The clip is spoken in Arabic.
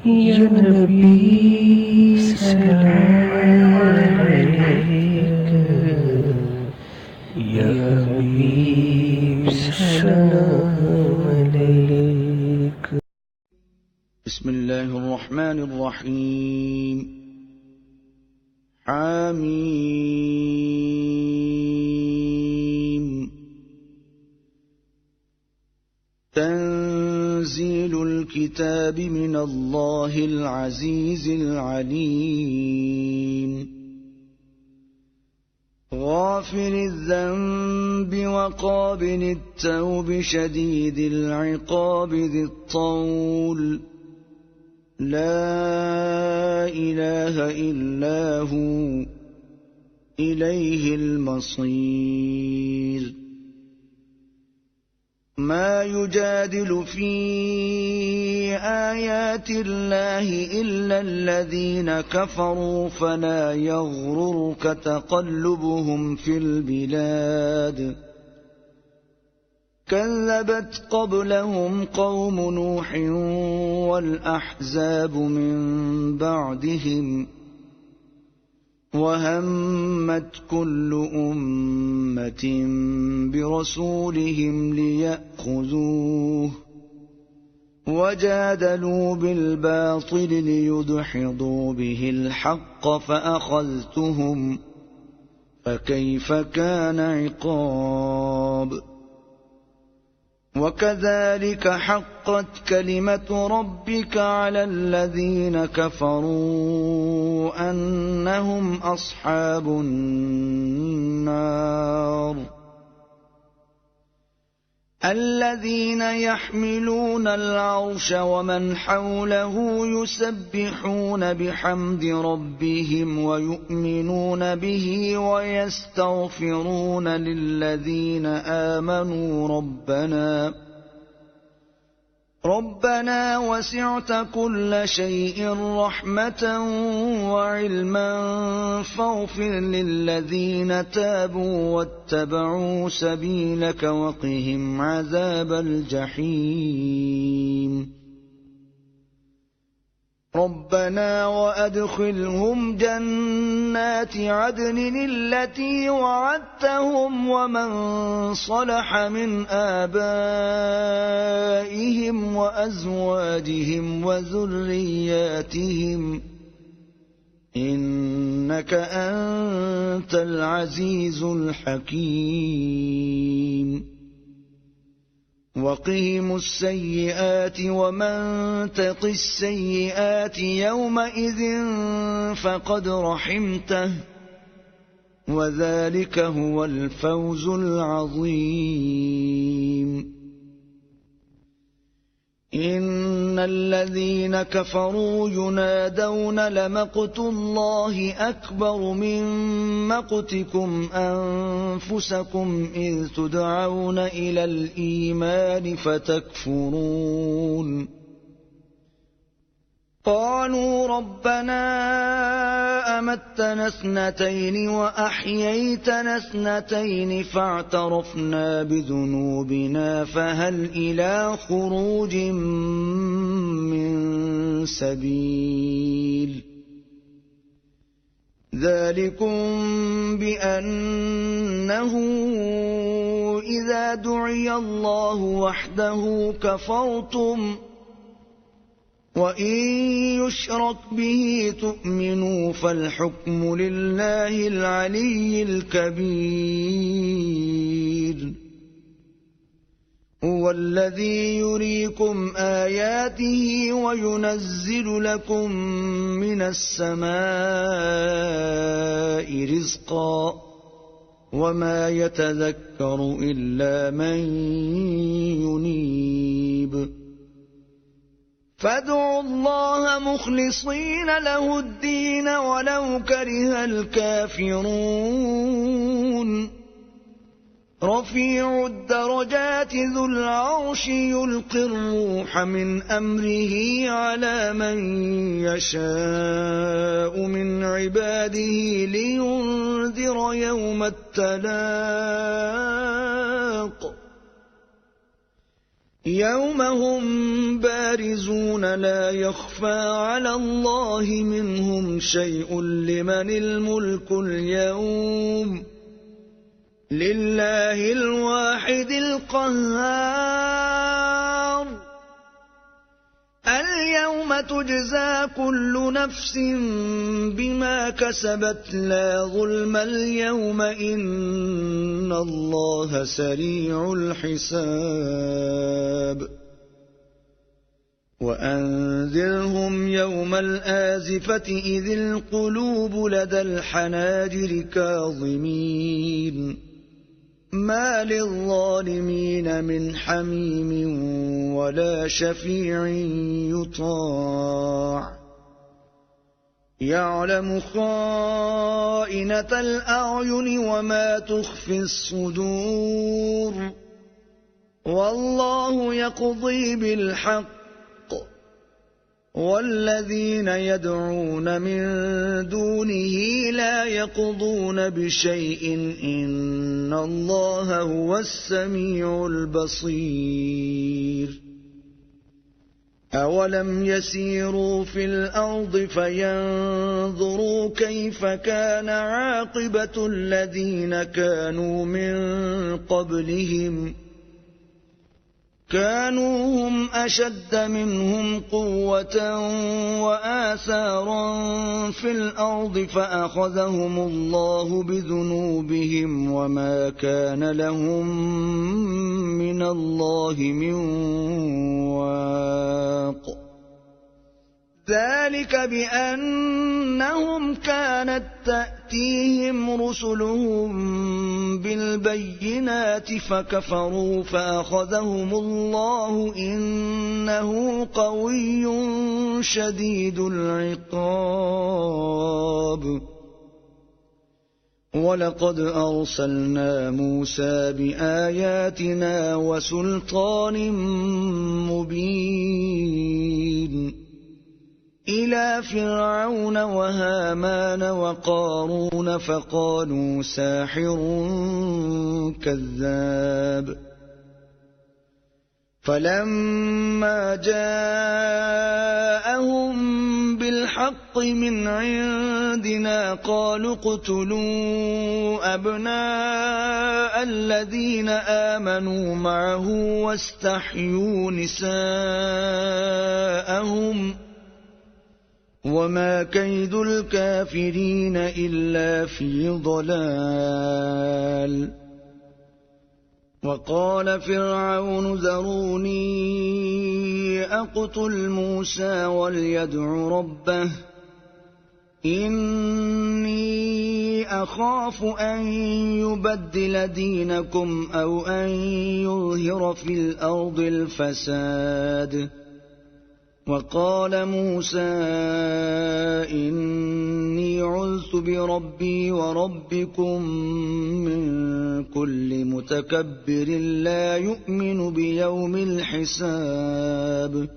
يا نبي سلام عليك، يا حبيب سلام عليك. بسم الله الرحمن الرحيم. حميم. تنزيل الكتاب من الله العزيز العليم. غافر الذنب وقابل التوب شديد العقاب ذي الطول. لا إله إلا هو إليه المصير. ما يجادل في آيات الله إلا الذين كفروا فلا يغررك تقلبهم في البلاد. كذبت قبلهم قوم نوح والأحزاب من بعدهم. وهمت كل أمة برسولهم ليأخذوه. وجادلوا بالباطل ليدحضوا به الحق فأخذتهم. فكيف كان عقاب. وكذلك حقت كلمة ربك على الذين كفروا أنهم أصحاب النار. الذين يحملون العرش ومن حوله يسبحون بحمد ربهم ويؤمنون به ويستغفرون للذين آمنوا ربنا وسعت كل شيء رحمة وعلما فاغفر للذين تابوا واتبعوا سبيلك وقهم عذاب الجحيم. ربنا وأدخلهم جنات عدن التي وعدتهم ومن صلح من آبائهم وأزواجهم وذرياتهم إنك أنت العزيز الحكيم. وقهم السيئات ومن تق السيئات يومئذ فقد رحمته وذلك هو الفوز العظيم. إن الذين كفروا ينادون لمقت الله أكبر من مقتكم أنفسكم إذ تدعون إلى الإيمان فتكفرون. قالوا ربنا أمتنا اثنتين وأحييتنا اثنتين فاعترفنا بذنوبنا فهل إلى خروج من سبيل. ذلكم بأنه إذا دعي الله وحده كفرتم وإن يشرك به تؤمنوا فالحكم لله العلي الكبير. هو الذي يريكم آياته وينزل لكم من السماء رزقا وما يتذكر إلا من ينيب. فادعوا الله مخلصين له الدين ولو كره الكافرون. رفيع الدرجات ذو العرش يلقي الروح من أمره على من يشاء من عباده لينذر يوم التلاق. يوم هم بارزون لا يخفى على الله منهم شيء لمن الملك اليوم لله الواحد القهار اليوم تجزى كل نفس بما كسبت لا ظلم اليوم إن الله سريع الحساب وأنذرهم يوم الآزفة إذ القلوب لدى الحناجر كاظمين ما للظالمين من حميم ولا شفيع يطاع يعلم خائنة الأعين وما تخفي الصدور والله يقضي بالحق والذين يدعون من دونه لا يقضون بشيء إن الله هو السميع البصير أولم يسيروا في الأرض فينظروا كيف كان عاقبة الذين كانوا من قبلهم كانوا هم أشد منهم قوة وآثارا في الأرض فأخذهم الله بذنوبهم وما كان لهم من الله من واق ذلك بأنهم كانت تأتيهم رسلهم بالبينات فكفروا فأخذهم الله إنه قوي شديد العقاب ولقد أرسلنا موسى بآياتنا وسلطان مبين إلى فرعون وهامان وقارون فقالوا ساحر كذاب فلما جاءهم بالحق من عندنا قالوا اقتلوا أبناء الذين آمنوا معه واستحيوا نساءهم وما كيد الكافرين إلا في ضلال وقال فرعون ذروني أقتل موسى وليدع ربه إني أخاف أن يبدل دينكم أو أن يظهر في الأرض الفساد وقال موسى إني عذت بربي وربكم من كل متكبر لا يؤمن بيوم الحساب